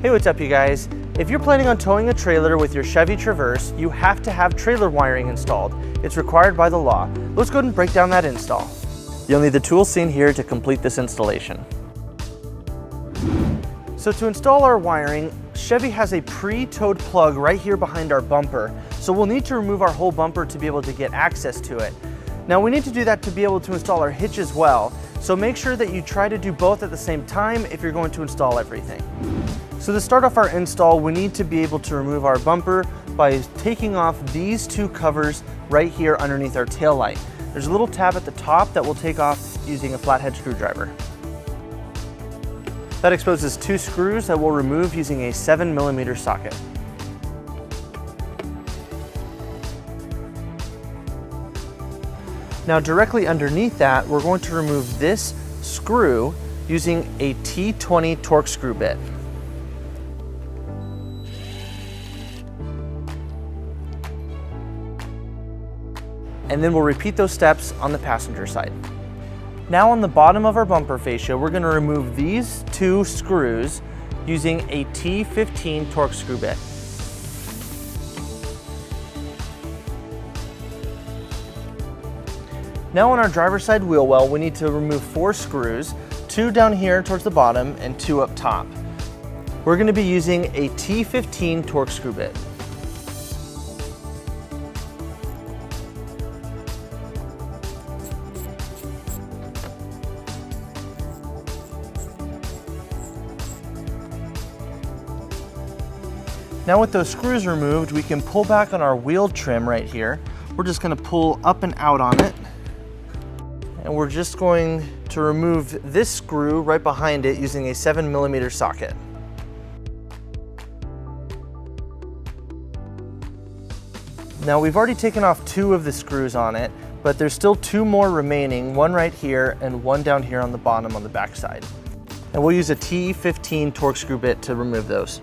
Hey, what's up you guys? If you're planning on towing a trailer with your Chevy Traverse, you have to have trailer wiring installed. It's required by the law. Let's go ahead and break down that install. You'll need the tools seen here to complete this installation. So to install our wiring, Chevy has a pre-towed plug right here behind our bumper. So we'll need to remove our whole bumper to be able to get access to it. Now we need to do that to be able to install our hitch as well. So make sure that you try to do both at the same time if you're going to install everything. So to start off our install, we need to be able to remove our bumper by taking off these two covers right here underneath our tail light. There's a little tab at the top that we'll take off using a flathead screwdriver. That exposes two screws that we'll remove using a 7mm socket. Now directly underneath that, we're going to remove this screw using a T20 torque screw bit. And then we'll repeat those steps on the passenger side. Now on the bottom of our bumper fascia, we're going to remove these two screws using a T15 torque screw bit. Now on our driver's side wheel well, we need to remove 4 screws, 2 down here towards the bottom and 2 up top. We're going to be using a T15 torque screw bit. Now with those screws removed, we can pull back on our wheel trim right here. We're just going to pull up and out on it. And we're just going to remove this screw right behind it using a 7mm socket. Now we've already taken off 2 of the screws on it, but there's still 2 more remaining, one right here and one down here on the bottom on the back side. And we'll use a T15 torque screw bit to remove those.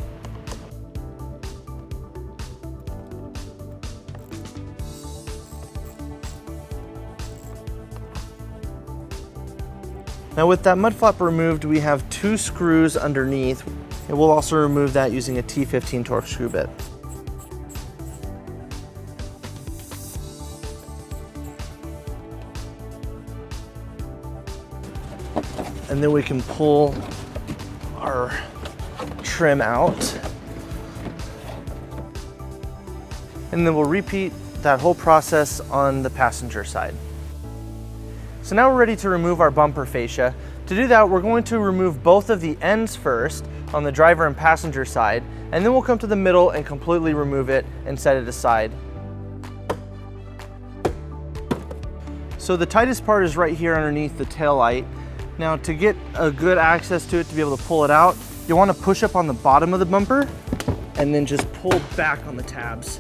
Now with that mud flap removed, we have 2 screws underneath, and we'll also remove that using a T15 torque screw bit. And then we can pull our trim out. And then we'll repeat that whole process on the passenger side. So now we're ready to remove our bumper fascia. To do that, we're going to remove both of the ends first on the driver and passenger side, and then we'll come to the middle and completely remove it and set it aside. So the tightest part is right here underneath the tail light. Now to get a good access to it, to be able to pull it out, you want to push up on the bottom of the bumper and then just pull back on the tabs.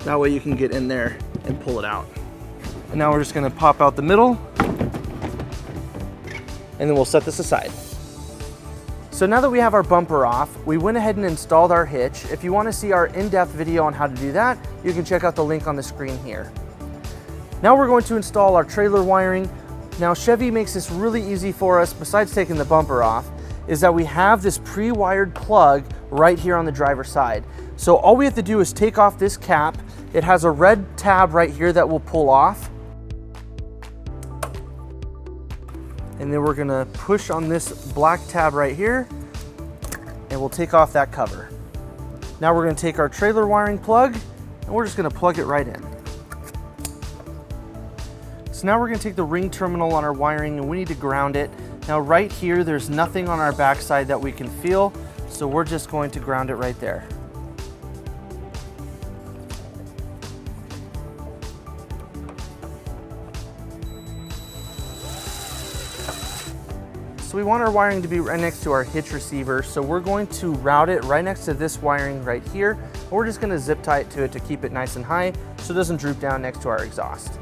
That way you can get in there and pull it out. And now we're just going to pop out the middle, and then we'll set this aside. So now that we have our bumper off, we went ahead and installed our hitch. If you want to see our in-depth video on how to do that, you can check out the link on the screen here. Now we're going to install our trailer wiring. Now Chevy makes this really easy for us, besides taking the bumper off, is that we have this pre-wired plug right here on the driver's side. So all we have to do is take off this cap. It has a red tab right here that we'll pull off. And then we're gonna push on this black tab right here, and we'll take off that cover. Now we're gonna take our trailer wiring plug, and we're just gonna plug it right in. So now we're gonna take the ring terminal on our wiring, and we need to ground it. Now right here, there's nothing on our backside that we can feel, so we're just going to ground it right there. So we want our wiring to be right next to our hitch receiver, so we're going to route it right next to this wiring right here. We're just going to zip tie it to it to keep it nice and high so it doesn't droop down next to our exhaust.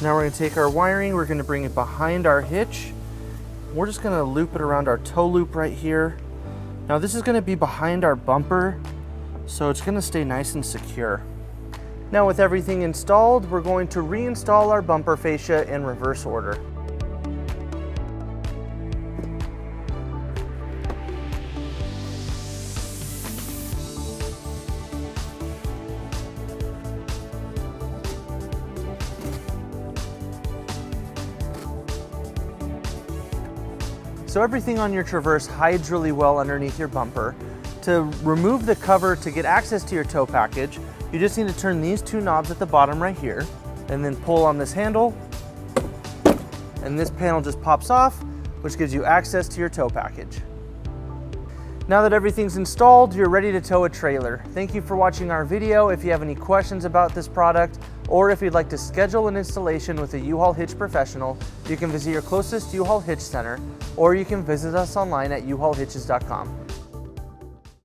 Now we're going to take our wiring, we're going to bring it behind our hitch. We're just going to loop it around our toe loop right here. Now this is going to be behind our bumper, so it's going to stay nice and secure. Now with everything installed, we're going to reinstall our bumper fascia in reverse order. So everything on your Traverse hides really well underneath your bumper. To remove the cover to get access to your tow package, you just need to turn these two knobs at the bottom right here and then pull on this handle, and this panel just pops off, which gives you access to your tow package. Now that everything's installed, you're ready to tow a trailer. Thank you for watching our video. If you have any questions about this product, or if you'd like to schedule an installation with a U-Haul hitch professional, you can visit your closest U-Haul hitch center, or you can visit us online at uhaulhitches.com.